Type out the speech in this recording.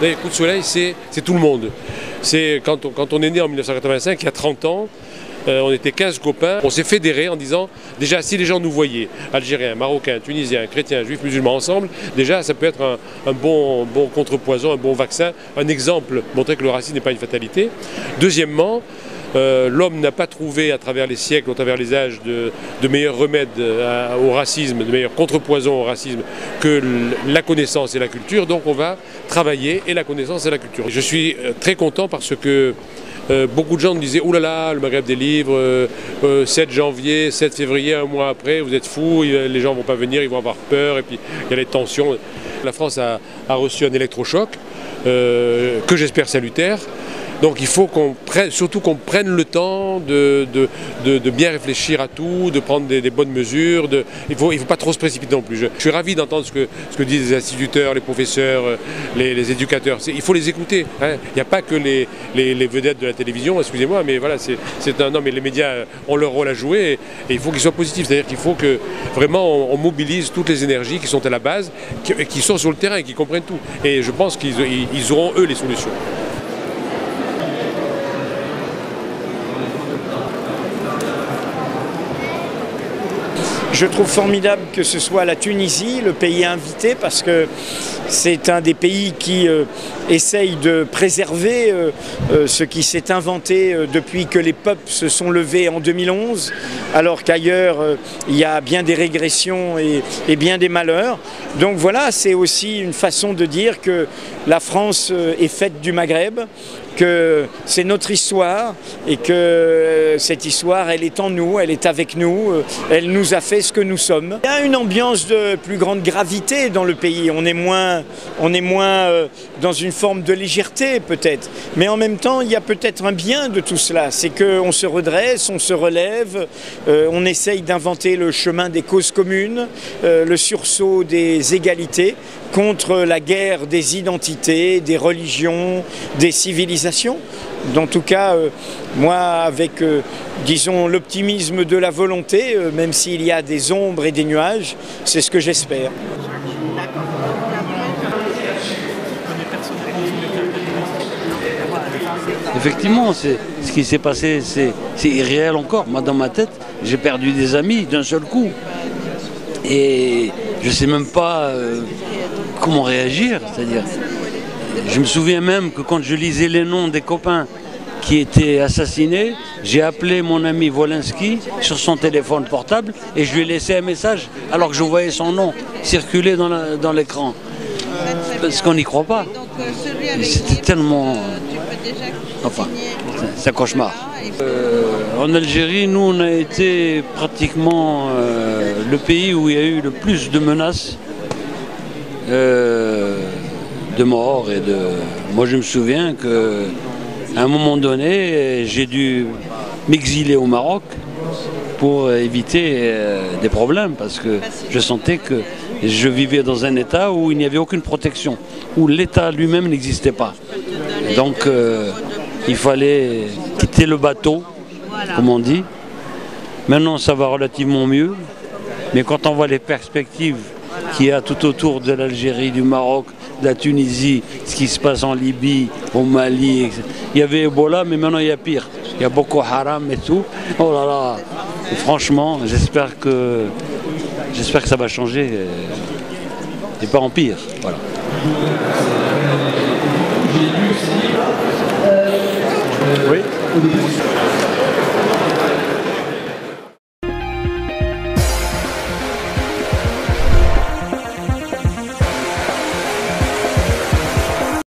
Les coups de soleil, c'est tout le monde. C'est quand on est né en 1985, il y a 30 ans, on était 15 copains, on s'est fédérés en disant, déjà si les gens nous voyaient, Algériens, Marocains, Tunisiens, Chrétiens, Juifs, musulmans ensemble, déjà ça peut être un bon contrepoison, un bon vaccin, un exemple, montrer que le racisme n'est pas une fatalité. Deuxièmement, l'homme n'a pas trouvé à travers les siècles, à travers les âges, de meilleurs remèdes au racisme, de meilleurs contrepoisons au racisme que la connaissance et la culture. Donc on va travailler et la connaissance et la culture. Je suis très content parce que beaucoup de gens me disaient « Ouh là là, le Maghreb des livres, 7 janvier, 7 février, un mois après, vous êtes fous, les gens ne vont pas venir, ils vont avoir peur, et puis il y a les tensions. » La France a reçu un électrochoc, que j'espère salutaire. Donc il faut surtout qu'on prenne le temps de bien réfléchir à tout, de prendre des bonnes mesures. Il faut pas trop se précipiter non plus. Je suis ravi d'entendre ce que disent les instituteurs, les professeurs, les éducateurs. Il faut les écouter. Hein. Il n'y a pas que les vedettes de la télévision, excusez-moi, mais voilà, non, mais les médias ont leur rôle à jouer et il faut qu'ils soient positifs. C'est-à-dire qu'il faut que vraiment on mobilise toutes les énergies qui sont à la base, qui sont sur le terrain, qui comprennent tout. Et je pense qu'ils auront eux les solutions. Je trouve formidable que ce soit la Tunisie, le pays invité, parce que c'est un des pays qui essaye de préserver ce qui s'est inventé depuis que les peuples se sont levés en 2011, alors qu'ailleurs il y a bien des régressions et bien des malheurs. Donc voilà, c'est aussi une façon de dire que la France est faite du Maghreb, que c'est notre histoire et que cette histoire, elle est en nous, elle est avec nous, elle nous a fait ce que nous sommes. Il y a une ambiance de plus grande gravité dans le pays, on est moins dans une forme de légèreté peut-être, mais en même temps il y a peut-être un bien de tout cela, c'est qu'on se redresse, on se relève, on essaye d'inventer le chemin des causes communes, le sursaut des égalités contre la guerre des identités, des religions, des civilisations. En tout cas, moi, avec, disons, l'optimisme de la volonté, même s'il y a des ombres et des nuages, c'est ce que j'espère. Effectivement, ce qui s'est passé, c'est irréel encore. Moi, dans ma tête, j'ai perdu des amis d'un seul coup. Et je ne sais même pas comment réagir. C'est-à-dire, je me souviens même que quand je lisais les noms des copains qui étaient assassinés, j'ai appelé mon ami Wolinski sur son téléphone portable et je lui ai laissé un message alors que je voyais son nom circuler dans l'écran. Parce qu'on n'y croit pas. C'était tellement... Enfin, c'est un cauchemar. En Algérie, nous, on a été pratiquement le pays où il y a eu le plus de menaces de morts et de... Moi, je me souviens qu'à un moment donné, j'ai dû m'exiler au Maroc pour éviter des problèmes parce que je sentais que je vivais dans un état où il n'y avait aucune protection, où l'État lui-même n'existait pas. Donc, il fallait quitter le bateau, comme on dit. Maintenant, ça va relativement mieux. Mais quand on voit les perspectives qu'il y a tout autour de l'Algérie, du Maroc, de la Tunisie, ce qui se passe en Libye, au Mali, etc. Il y avait Ebola, mais maintenant il y a pire. Il y a Boko Haram et tout. Oh là là. Et franchement, j'espère que ça va changer et pas en pire. Voilà. Oui.